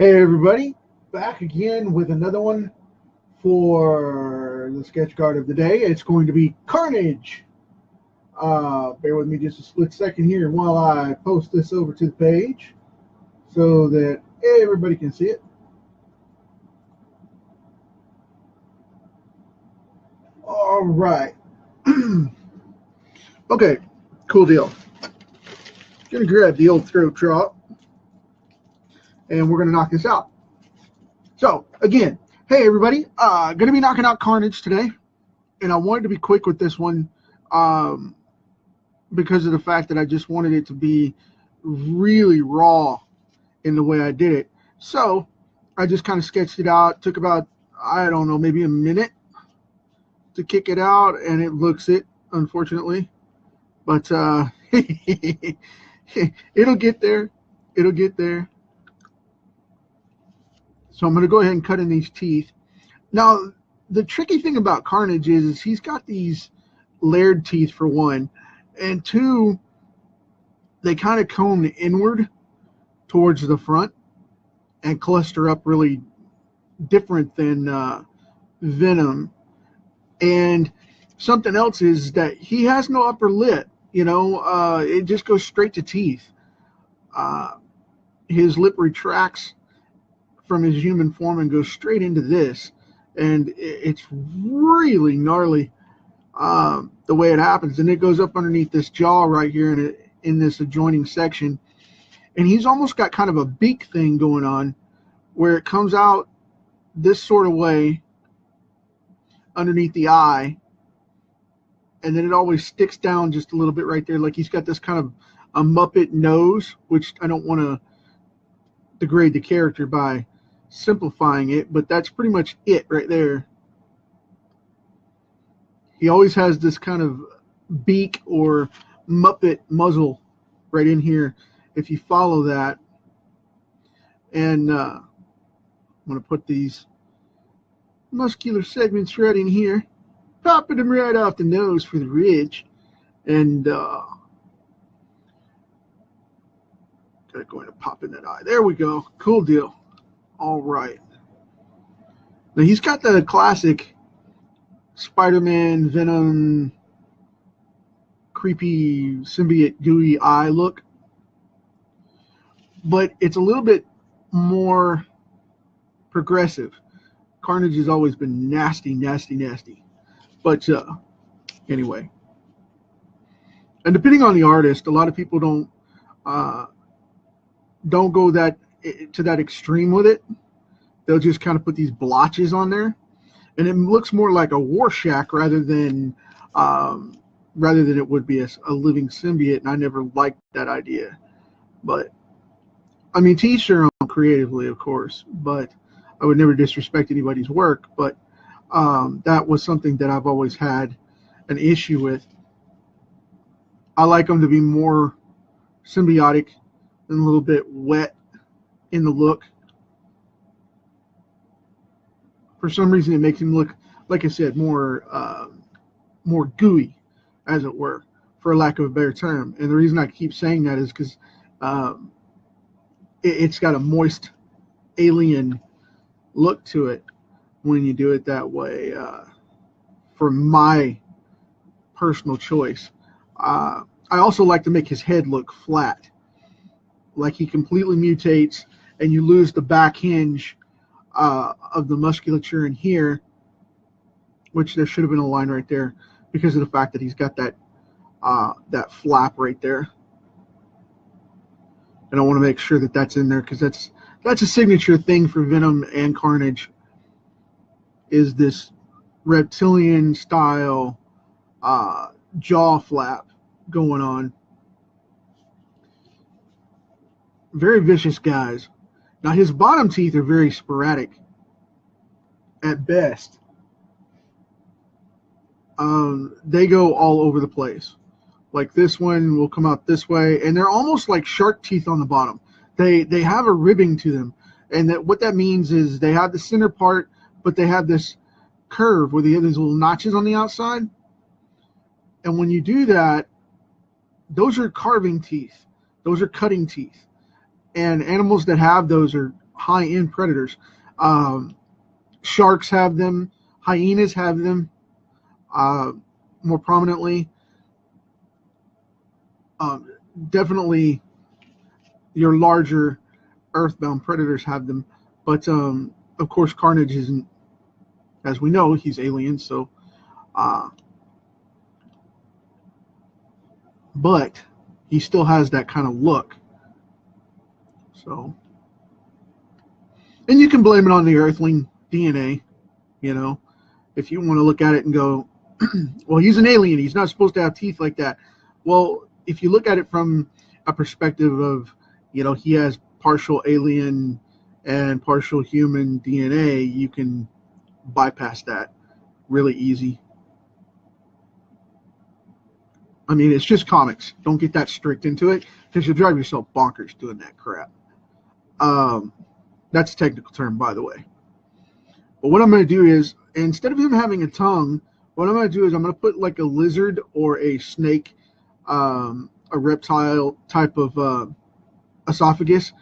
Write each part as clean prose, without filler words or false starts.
Hey everybody, back again with another one for the sketch card of the day. It's going to be Carnage. Bear with me just a split second here while I post this over to the page so that everybody can see it. All right. Okay, cool deal. Gonna grab the old throat drop and we're gonna knock this out. So again, hey everybody, gonna be knocking out Carnage today, and I wanted to be quick with this one because of the fact that I just wanted it to be really raw in the way I did it. So I just kind of sketched it out. Took about, I don't know, maybe a minute to kick it out, and it looks it, unfortunately. But it'll get there. It'll get there. So I'm going to go ahead and cut in these teeth. Now, the tricky thing about Carnage is he's got these layered teeth, for one, and two, they kind of cone inward towards the front and cluster up really different than Venom. And something else is that he has no upper lip. It just goes straight to teeth. His lip retracts from his human form and goes straight into this, and it's really gnarly the way it happens. And it goes up underneath this jaw right here in this adjoining section, and he's almost got kind of a beak thing going on where it comes out this sort of way underneath the eye, and then it always sticks down just a little bit right there, like he's got this kind of a Muppet nose, which I don't want to degrade the character by simplifying it, but that's pretty much it right there. He always has this kind of beak or Muppet muzzle right in here if you follow that. And I'm going to put these muscular segments right in here, popping them right off the nose for the ridge, and going to pop in that eye. There we go. Cool deal. All right. Now he's got the classic Spider-Man, Venom, creepy symbiote gooey eye look, but it's a little bit more progressive. Carnage has always been nasty. But anyway, and depending on the artist, a lot of people don't go to that extreme with it. They'll just kind of put these blotches on there, and it looks more like a Rorschach rather than it would be a living symbiote. And I never liked that idea, but I mean, to each their own creatively, of course. But I would never disrespect anybody's work. But that was something that I've always had an issue with. I like them to be more symbiotic and a little bit wet in the look. For some reason, it makes him look, like I said, more gooey, as it were, for lack of a better term. And the reason I keep saying that is because it's got a moist alien look to it when you do it that way, for my personal choice. I also like to make his head look flat, like he completely mutates and you lose the back hinge of the musculature in here, which there should have been a line right there because of the fact that he's got that flap right there. And I want to make sure that that's in there because that's a signature thing for Venom and Carnage, is this reptilian style jaw flap going on. Very vicious guys. Now his bottom teeth are very sporadic at best. They go all over the place. Like this one will come out this way, and they're almost like shark teeth on the bottom. They have a ribbing to them, and what that means is they have the center part, but they have this curve where they have these little notches on the outside. And when you do that, those are carving teeth. Those are cutting teeth. And animals that have those are high-end predators. Sharks have them. Hyenas have them more prominently. Definitely your larger earthbound predators have them. But, of course, Carnage isn't, as we know, he's alien. So, but he still has that kind of look. So, and you can blame it on the Earthling DNA, you know, if you want to look at it and go, well, he's an alien. He's not supposed to have teeth like that. Well, if you look at it from a perspective of, you know, he has partial alien and partial human DNA, you can bypass that really easy. I mean, it's just comics. Don't get that strict into it because you'll drive yourself bonkers doing that crap. That's a technical term, by the way. But what I'm going to do is, instead of him having a tongue, what I'm going to do is I'm going to put like a lizard or a snake, a reptile type of esophagus,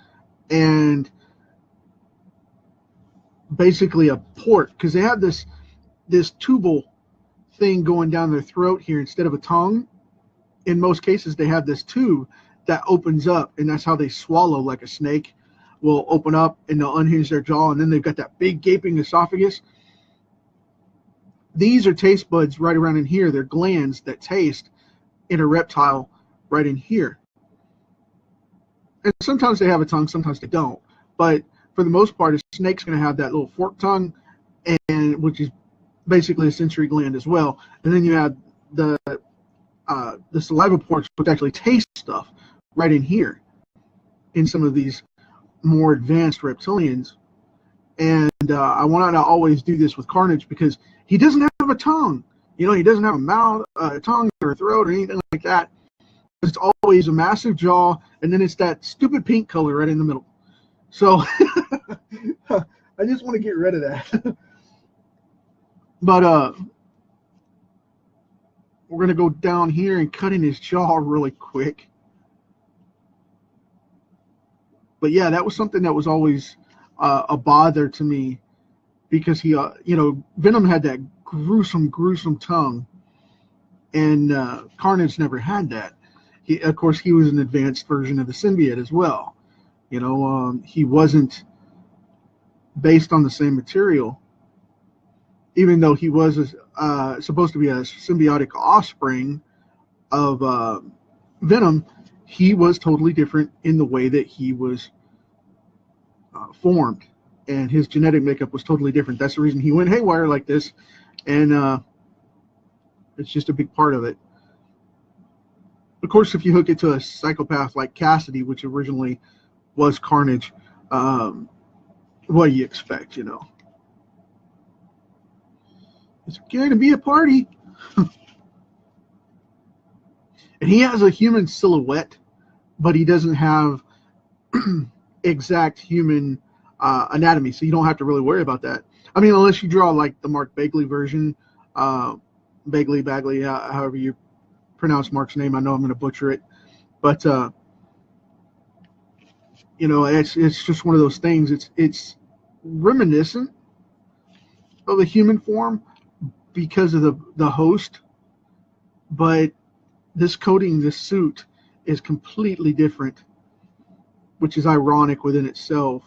and basically a port, because they have this tubal thing going down their throat here instead of a tongue. In most cases, they have this tube that opens up, and that's how they swallow, like a snake will open up and they'll unhinge their jaw, and then they've got that big gaping esophagus. These are taste buds right around in here. They're glands that taste in a reptile right in here. And sometimes they have a tongue, sometimes they don't. But for the most part, a snake's going to have that little forked tongue, and which is basically a sensory gland as well. And then you have the saliva ports, which actually taste stuff right in here in some of these more advanced reptilians. And I want to always do this with Carnage because he doesn't have a tongue. You know, he doesn't have a mouth, a tongue, or a throat, or anything like that. It's always a massive jaw, and then it's that stupid pink color right in the middle. So I just want to get rid of that. But we're going to go down here and cut in his jaw really quick. But yeah, that was something that was always a bother to me because he, you know, Venom had that gruesome tongue, and Carnage never had that. Of course, he was an advanced version of the symbiote as well. You know, he wasn't based on the same material, even though he was supposed to be a symbiotic offspring of Venom. He was totally different in the way that he was formed, and his genetic makeup was totally different. That's the reason he went haywire like this, and it's just a big part of it. Of course, if you hook it to a psychopath like Cassidy, which originally was Carnage, what do you expect, you know? It's going to be a party. And he has a human silhouette, but he doesn't have exact human anatomy, so you don't have to really worry about that. I mean, unless you draw like the Mark Bagley version, Bagley, however you pronounce Mark's name. I know I'm going to butcher it, but you know, it's just one of those things. It's reminiscent of a human form because of the host, but this coating, this suit, is completely different, which is ironic within itself.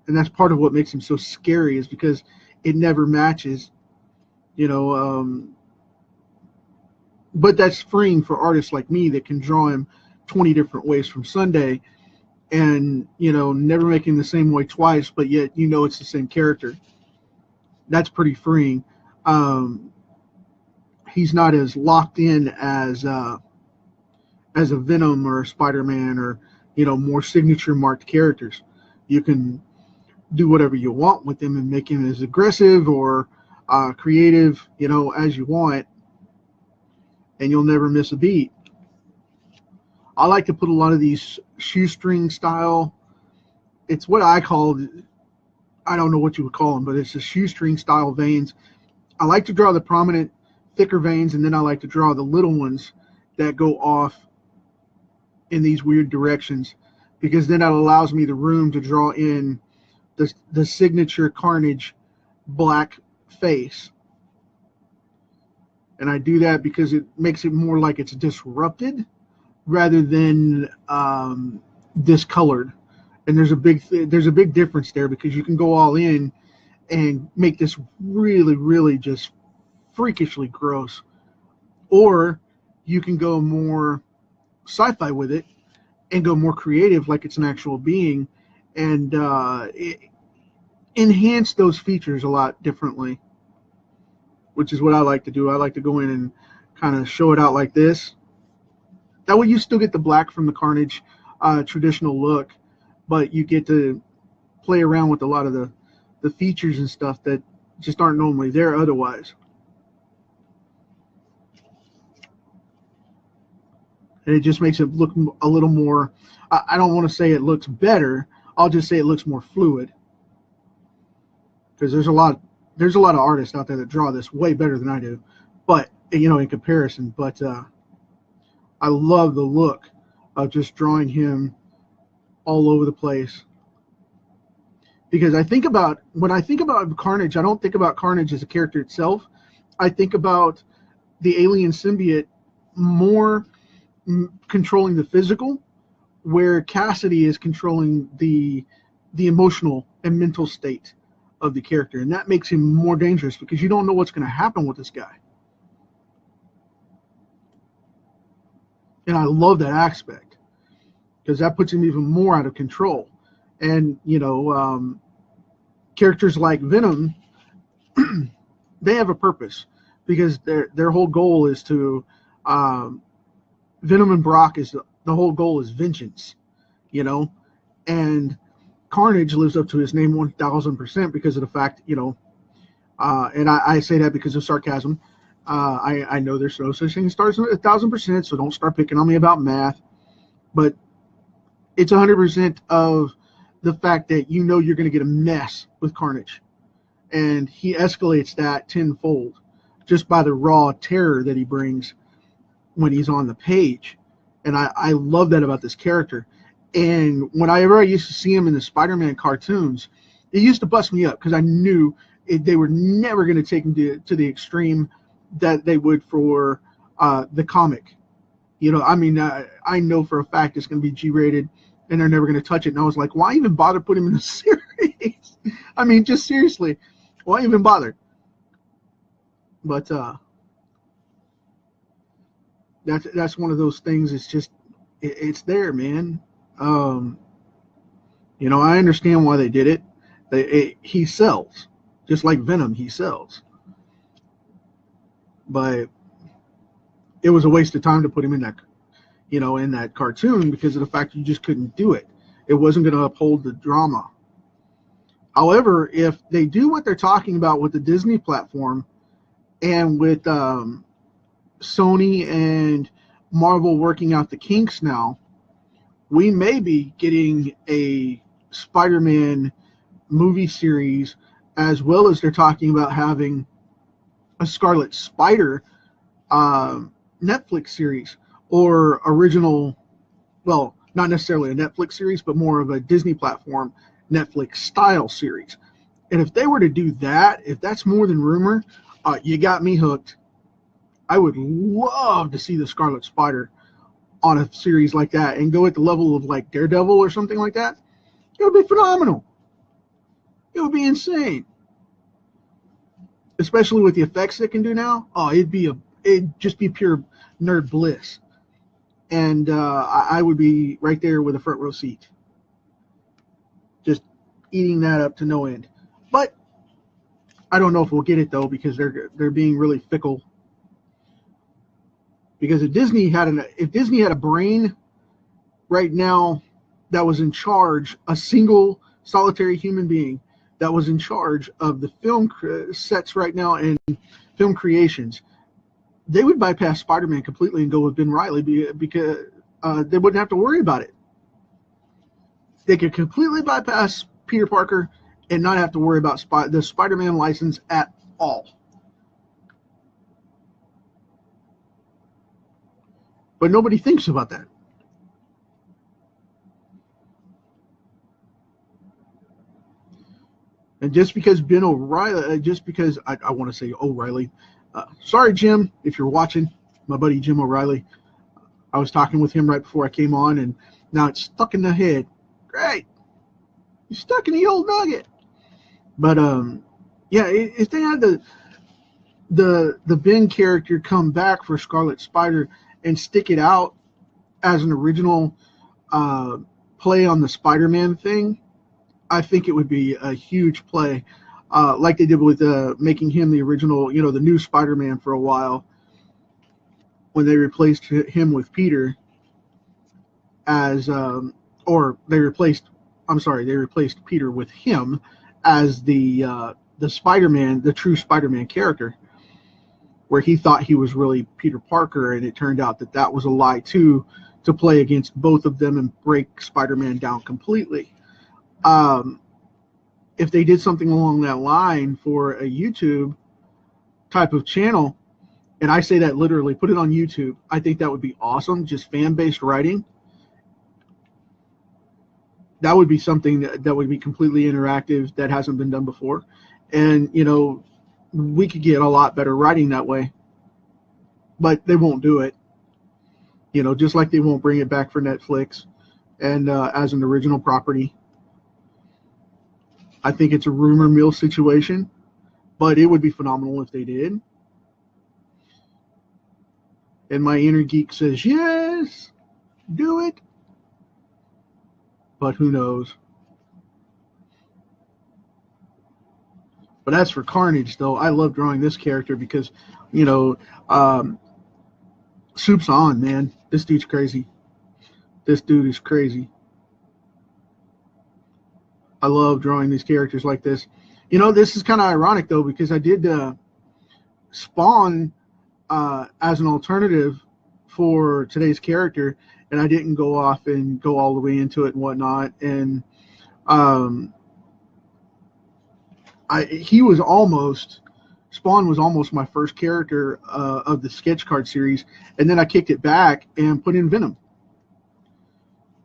And that's part of what makes him so scary, is because it never matches, you know. But that's freeing for artists like me that can draw him 20 different ways from Sunday, and, you know, never making the same way twice, but yet you know it's the same character. That's pretty freeing. He's not as locked in as a Venom or a Spider-Man, or, you know, more signature marked characters. You can do whatever you want with him and make him as aggressive or creative, you know, as you want, and you'll never miss a beat. I like to put a lot of these shoestring style, it's what I call, I don't know what you would call them, but it's the shoestring style veins. I like to draw the prominent, thicker veins, and then I like to draw the little ones that go off in these weird directions, because then that allows me the room to draw in the signature Carnage black face. And I do that because it makes it more like it's disrupted rather than discolored. And there's a big difference there, because you can go all in and make this really just freakishly gross, or you can go more sci-fi with it and go more creative, like it's an actual being, and enhance those features a lot differently, which is what I like to do. I like to go in and kind of show it out like this. That way you still get the black from the Carnage traditional look, but you get to play around with a lot of the features and stuff that just aren't normally there otherwise. And it just makes it look a little more, I don't want to say it looks better, I'll just say it looks more fluid. Because there's a lot of artists out there that draw this way better than I do, but in comparison. But I love the look of just drawing him all over the place. Because when I think about Carnage, I don't think about Carnage as a character itself. I think about the alien symbiote more controlling the physical, where Cassidy is controlling the emotional and mental state of the character, and that makes him more dangerous because you don't know what's going to happen with this guy. And I love that aspect, because that puts him even more out of control. And characters like Venom, they have a purpose, because their whole goal is to Venom and Brock is the whole goal is vengeance, and Carnage lives up to his name 1,000% because of the fact, and I say that because of sarcasm. I know there's no such thing as stars 1,000%, so don't start picking on me about math. But it's 100% of the fact that you're going to get a mess with Carnage, and he escalates that tenfold just by the raw terror that he brings when he's on the page. And I love that about this character. And whenever I used to see him in the Spider-Man cartoons, it used to bust me up, because I knew they were never going to take him to the extreme that they would for the comic. I know for a fact it's going to be G-rated, and they're never going to touch it. And I was like, why even bother putting him in a series? I mean, just seriously, why even bother? But that's one of those things. It's just it's there, man. I understand why they did it. He sells, just like Venom. He sells, but it was a waste of time to put him in that, in that cartoon, because of the fact you just couldn't do it. It wasn't going to uphold the drama. However, if they do what they're talking about with the Disney platform, and with Sony and Marvel working out the kinks now, we may be getting a Spider-Man movie series, as well as they're talking about having a Scarlet Spider Netflix series, or original, well, not necessarily a Netflix series, but more of a Disney platform Netflix style series. And if they were to do that, if that's more than rumor, you got me hooked. I would love to see the Scarlet Spider on a series like that, and go at the level of like Daredevil or something like that. It would be phenomenal. It would be insane, especially with the effects it can do now. Oh, it'd just be pure nerd bliss, and I would be right there with a front row seat, just eating that up to no end. But I don't know if we'll get it though, because they're being really fickle. Because if Disney had a brain right now that was in charge, a single solitary human being that was in charge of the film sets right now and film creations, they would bypass Spider-Man completely and go with Ben Reilly, because they wouldn't have to worry about it. They could completely bypass Peter Parker and not have to worry about the Spider-Man license at all. But nobody thinks about that. And just because Ben O'Reilly, just because I want to say O'Reilly, sorry, Jim, if you're watching, my buddy Jim O'Reilly. I was talking with him right before I came on, and now it's stuck in the head. Great. You're stuck in the old nugget. But, yeah, if they had the Ben character come back for Scarlet Spider and stick it out as an original play on the Spider-Man thing, I think it would be a huge play, like they did with making him the original, the new Spider-Man for a while, when they replaced him with Peter as, they replaced Peter with him as the Spider-Man, the true Spider-Man character, where he thought he was really Peter Parker, and it turned out that was a lie too, to play against both of them and break Spider-Man down completely. If they did something along that line for a YouTube type of channel, and I say that literally, put it on YouTube, I think that would be awesome. Just fan-based writing. That would be something that would be completely interactive, that hasn't been done before. And, we could get a lot better writing that way. But they won't do it. Just like they won't bring it back for Netflix and as an original property. I think it's a rumor mill situation, but it would be phenomenal if they did. And my inner geek says, yes, do it. But who knows? But as for Carnage, though, I love drawing this character because, soup's on, man. This dude's crazy. This dude is crazy. I love drawing these characters like this. This is kind of ironic, though, because I did Spawn as an alternative for today's character, and I didn't go off and go all the way into it and whatnot. And Spawn was almost my first character of the sketch card series, and then I kicked it back and put in Venom.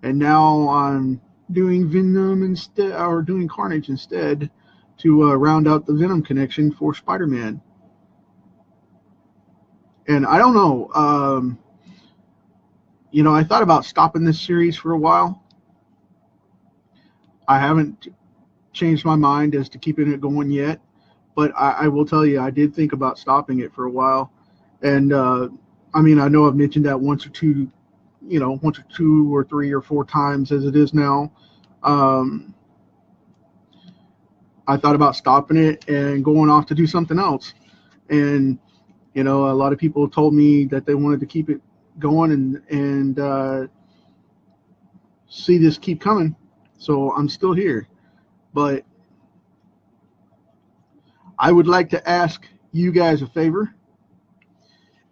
And now I'm doing Venom instead, or doing Carnage instead, to round out the Venom connection for Spider-Man. And I don't know, I thought about stopping this series for a while. I haven't changed my mind as to keeping it going yet, but I will tell you, I did think about stopping it for a while. And I know I've mentioned that once or two or three or four times as it is now. I thought about stopping it and going off to do something else. And a lot of people told me that they wanted to keep it going and see this keep coming. So I'm still here. But I would like to ask you guys a favor.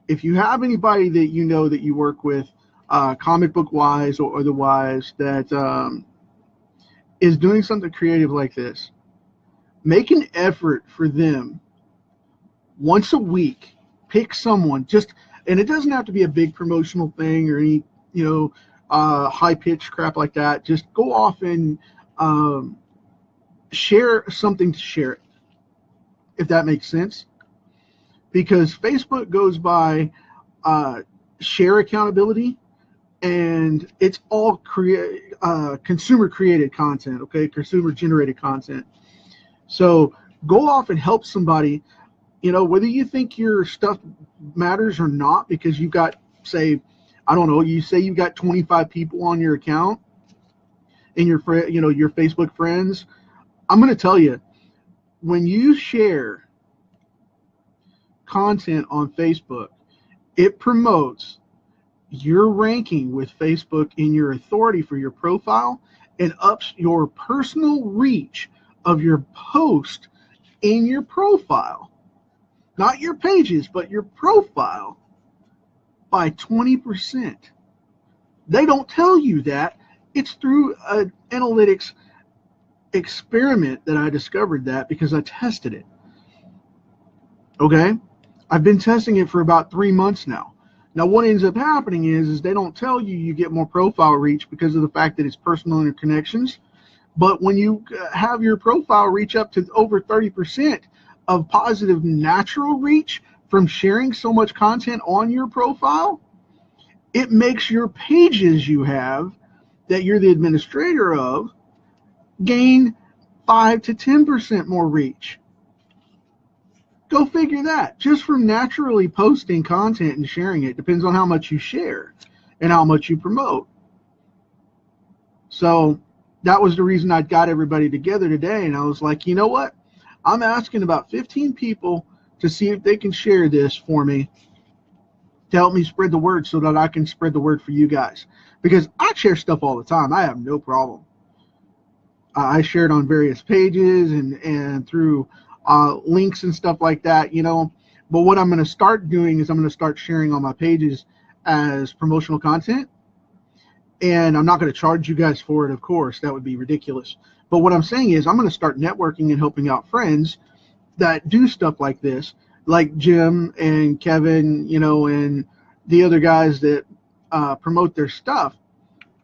If you have anybody that that you work with, comic book wise or otherwise, that is doing something creative like this, make an effort for them once a week. Pick someone, and it doesn't have to be a big promotional thing or any high pitched crap like that. Just go off and share something to share it, if that makes sense. Because Facebook goes by share accountability, and it's all consumer created content, okay? Consumer generated content. So go off and help somebody, whether you think your stuff matters or not, because you've got, say, I don't know, you say you've got 25 people on your account in your Facebook friends. I'm going to tell you, when you share content on Facebook, it promotes your ranking with Facebook in your authority for your profile, and ups your personal reach of your post in your profile, not your pages, but your profile, by 20%. They don't tell you that. It's through an analytics experiment that I discovered that, because I tested it. Okay? I've been testing it for about 3 months now. Now, what ends up happening is they don't tell you get more profile reach because of the fact that it's personal interconnections. But when you have your profile reach up to over 30% of positive natural reach from sharing so much content on your profile, it makes your pages you have that you're the administrator of gain 5 to 10% more reach. Go figure that. Just from naturally posting content and sharing it. Depends on how much you share and how much you promote. So that was the reason I got everybody together today. And I was like, you know what? I'm asking about 15 people to see if they can share this for me to help me spread the word so that I can spread the word for you guys. Because I share stuff all the time. I have no problem. I share it on various pages and through links and stuff like that, you know. But what I'm going to start doing is I'm going to start sharing on my pages as promotional content. And I'm not going to charge you guys for it, of course. That would be ridiculous. But what I'm saying is I'm going to start networking and helping out friends that do stuff like this, like Jim and Kevin, you know, and the other guys that promote their stuff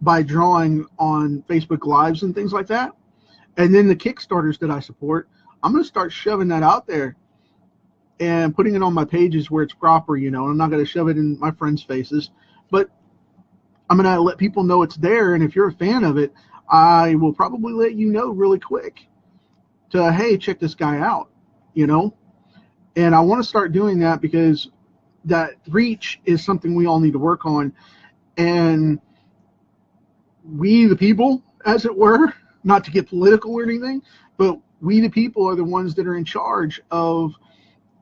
by drawing on Facebook Lives and things like that. And then the Kickstarters that I support, I'm going to start shoving that out there and putting it on my pages where it's proper, you know. I'm not going to shove it in my friends' faces, but I'm going to let people know it's there. And if you're a fan of it, I will probably let you know really quick to, hey, check this guy out, you know. And I want to start doing that because that reach is something we all need to work on. And we, the people, as it were, not to get political or anything, but we, the people, are the ones that are in charge of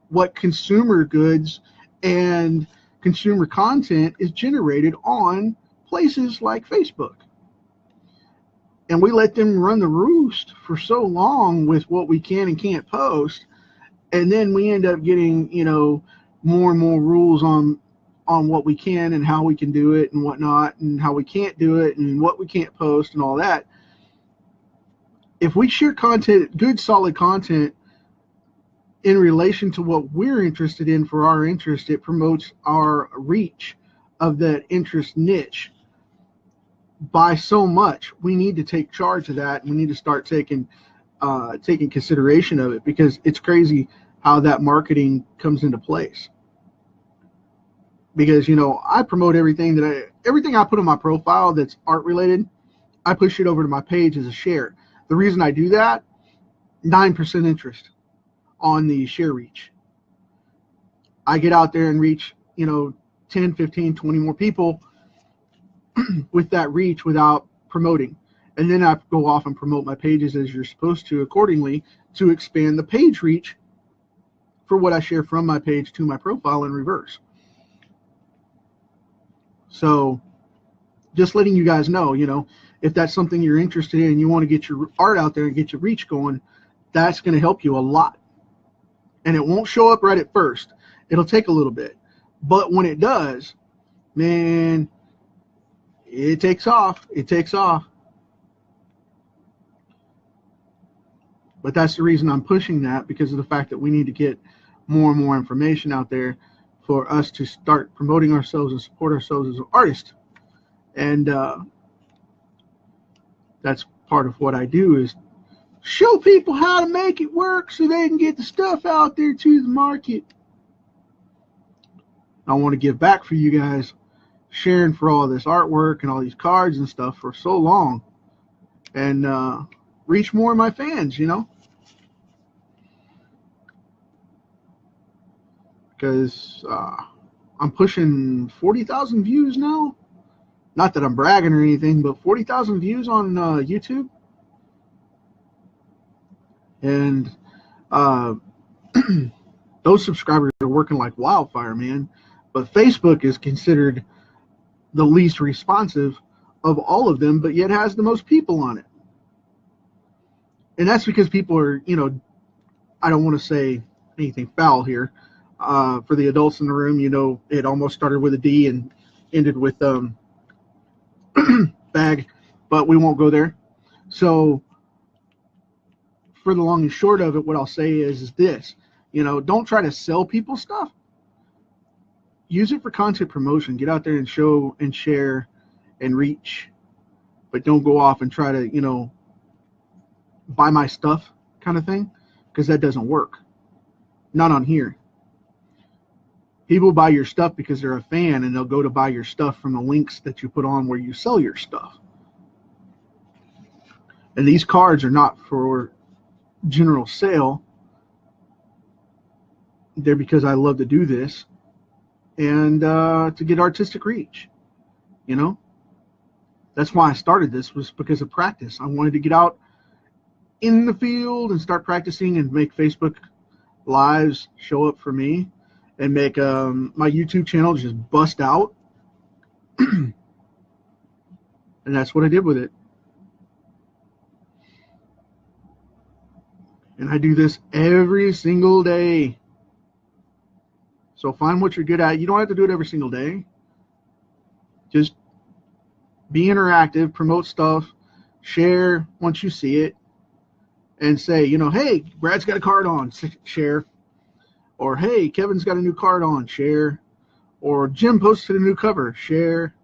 what consumer goods and consumer content is generated on places like Facebook. And we let them run the roost for so long with what we can and can't post. And then we end up getting, you know, more and more rules on what we can and how we can do it and whatnot, and how we can't do it and what we can't post and all that. If we share content, good, solid content, in relation to what we're interested in for our interest, it promotes our reach of that interest niche by so much. We need to take charge of that, and we need to start taking consideration of it, because it's crazy how that marketing comes into place. Because, you know, I promote everything I put on my profile that's art related, I push it over to my page as a share. The reason I do that, 9% interest on the share reach. I get out there and reach, you know, 10, 15, 20 more people with that reach without promoting. And then I go off and promote my pages as you're supposed to accordingly to expand the page reach for what I share from my page to my profile in reverse. So just letting you guys know, you know, if that's something you're interested in and you want to get your art out there and get your reach going, that's going to help you a lot. And it won't show up right at first. It'll take a little bit. But when it does, man, it takes off. It takes off. But that's the reason I'm pushing that, because of the fact that we need to get more and more information out there for us to start promoting ourselves and support ourselves as an artist. And that's part of what I do, is show people how to make it work so they can get the stuff out there to the market. I want to give back for you guys, sharing for all this artwork and all these cards and stuff for so long, and reach more of my fans, you know, because I'm pushing 40,000 views now. Not that I'm bragging or anything, but 40,000 views on YouTube. And those subscribers are working like wildfire, man. But Facebook is considered the least responsive of all of them, but yet has the most people on it. And that's because people are, you know, I don't want to say anything foul here. For the adults in the room, you know, it almost started with a D and ended with bag, but we won't go there. So for the long and short of it, what I'll say is this, you know, don't try to sell people stuff. Use it for content promotion. Get out there and show and share and reach, but don't go off and try to, you know, buy my stuff kind of thing, because that doesn't work. Not on here. People buy your stuff because they're a fan, and they'll go to buy your stuff from the links that you put on where you sell your stuff. And these cards are not for general sale. They're because I love to do this, and to get artistic reach. You know, that's why I started this, was because of practice. I wanted to get out in the field and start practicing and make Facebook lives show up for me, and make my YouTube channel just bust out. And that's what I did with it. And I do this every single day. So find what you're good at. You don't have to do it every single day. Just be interactive, promote stuff, share once you see it, and say, you know, hey, Brad's got a card on, share. Or, hey, Kevin's got a new card on, share. Or Jim posted a new cover, share.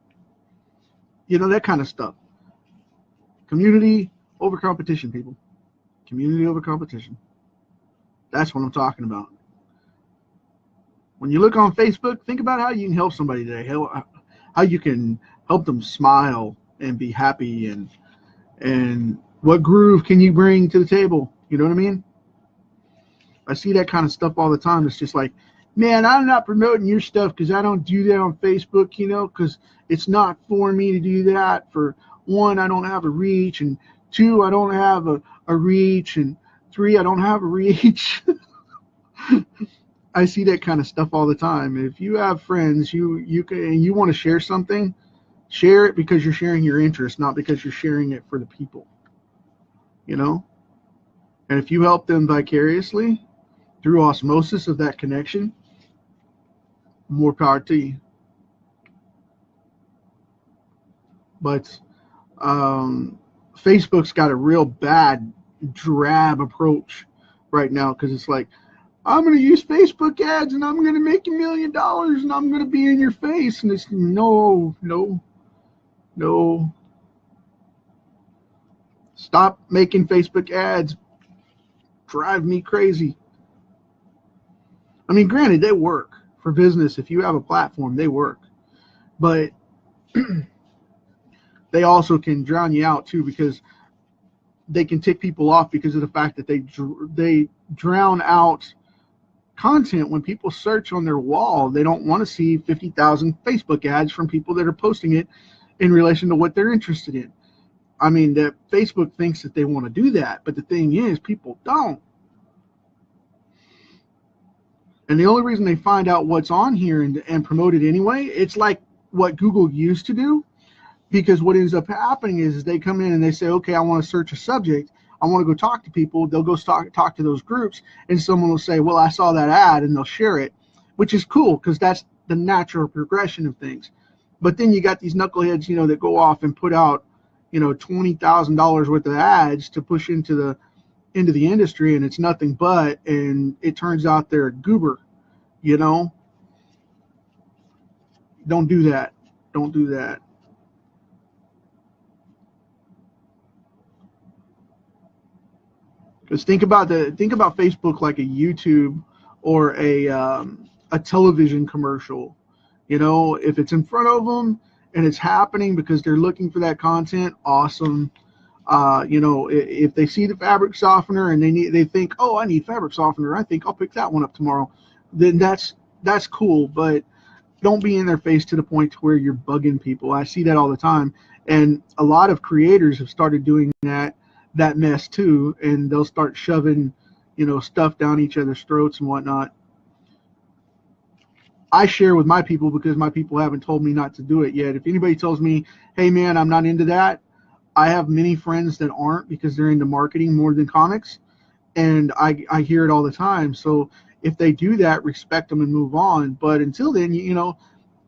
You know, that kind of stuff. Community over competition, people. Community over competition. That's what I'm talking about. When you look on Facebook, think about how you can help somebody today, how you can help them smile and be happy, and what groove can you bring to the table? You know what I mean? I see that kind of stuff all the time. It's just like, man, I'm not promoting your stuff because I don't do that on Facebook, you know, because it's not for me to do that. For one, I don't have a reach, and two, I don't have a reach, and three, I don't have a reach. I see that kind of stuff all the time. If you have friends, you want to share something, share it because you're sharing your interest, not because you're sharing it for the people. You know? And if you help them vicariously through osmosis of that connection, more power to you. But Facebook's got a real bad, drab approach right now, because it's like, I'm going to use Facebook ads and I'm going to make $1 million and I'm going to be in your face. And it's no. Stop making Facebook ads. Drive me crazy. I mean, granted, they work for business. If you have a platform, they work. But they also can drown you out too, because they can tick people off because of the fact that they drown out content. When people search on their wall, they don't want to see 50,000 Facebook ads from people that are posting it in relation to what they're interested in. I mean, that Facebook thinks that they want to do that, but the thing is, people don't. And the only reason they find out what's on here and promote it anyway, it's like what Google used to do. Because what ends up happening is they come in and they say, okay, I want to search a subject. I want to go talk to people. They'll go talk to those groups, and someone will say, well, I saw that ad, and they'll share it, which is cool because that's the natural progression of things. But then you got these knuckleheads, you know, that go off and put out, you know, $20,000 worth of ads to push into the industry, and it's nothing but, and it turns out they're a goober, you know. Don't do that. Don't do that. Because think about Facebook like a YouTube or a television commercial. You know, if it's in front of them and it's happening because they're looking for that content, awesome. You know, if they see the fabric softener and they think, oh, I need fabric softener, I think I'll pick that one up tomorrow, then that's cool. But don't be in their face to the point to where you're bugging people. I see that all the time, and a lot of creators have started doing that mess too, and they'll start shoving, you know, stuff down each other's throats and whatnot. I share with my people because my people haven't told me not to do it yet. If anybody tells me, hey man, I'm not into that, I have many friends that aren't because they're into marketing more than comics, and I hear it all the time. So if they do that, respect them and move on. But until then, you know,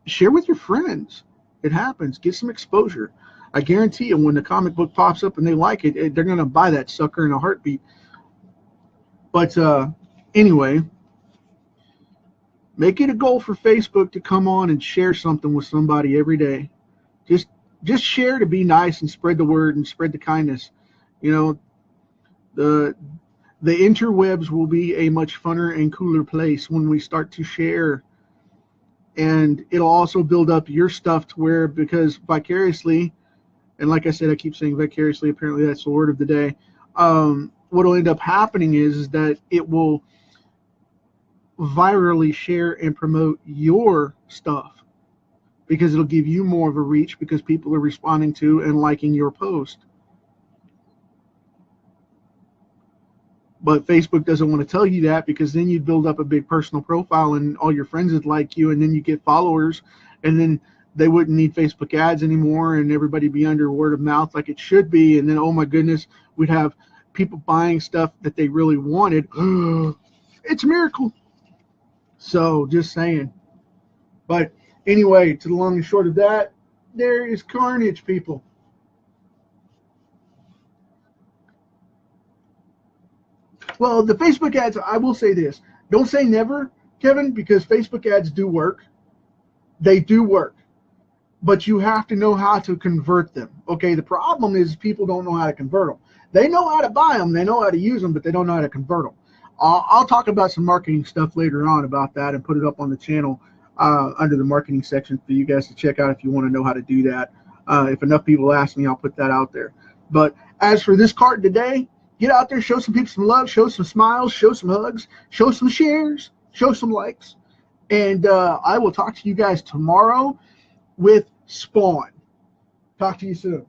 share with your friends. It happens. Get some exposure. I guarantee you, when the comic book pops up and they like it, they're going to buy that sucker in a heartbeat. But anyway, make it a goal for Facebook to come on and share something with somebody every day. Just share to be nice and spread the word and spread the kindness. You know, The interwebs will be a much funner and cooler place when we start to share, and it'll also build up your stuff to where, because vicariously, and like I said, I keep saying vicariously, apparently that's the word of the day. What'll end up happening is that it will virally share and promote your stuff, because it'll give you more of a reach because people are responding to and liking your post. But Facebook doesn't want to tell you that, because then you'd build up a big personal profile and all your friends would like you, and then you get followers, and then they wouldn't need Facebook ads anymore, and everybody be under word of mouth like it should be. And then, oh my goodness, we'd have people buying stuff that they really wanted. It's a miracle. So just saying. But anyway, to the long and short of that, there is Carnage, people. Well, the Facebook ads, I will say this. Don't say never, Kevin, because Facebook ads do work. They do work. But you have to know how to convert them. Okay, the problem is people don't know how to convert them. They know how to buy them, they know how to use them, but they don't know how to convert them. I'll talk about some marketing stuff later on about that and put it up on the channel under the marketing section for you guys to check out if you want to know how to do that. If enough people ask me, I'll put that out there. But as for this card today, get out there, show some people some love, show some smiles, show some hugs, show some shares, show some likes. And I will talk to you guys tomorrow with Spawn. Talk to you soon.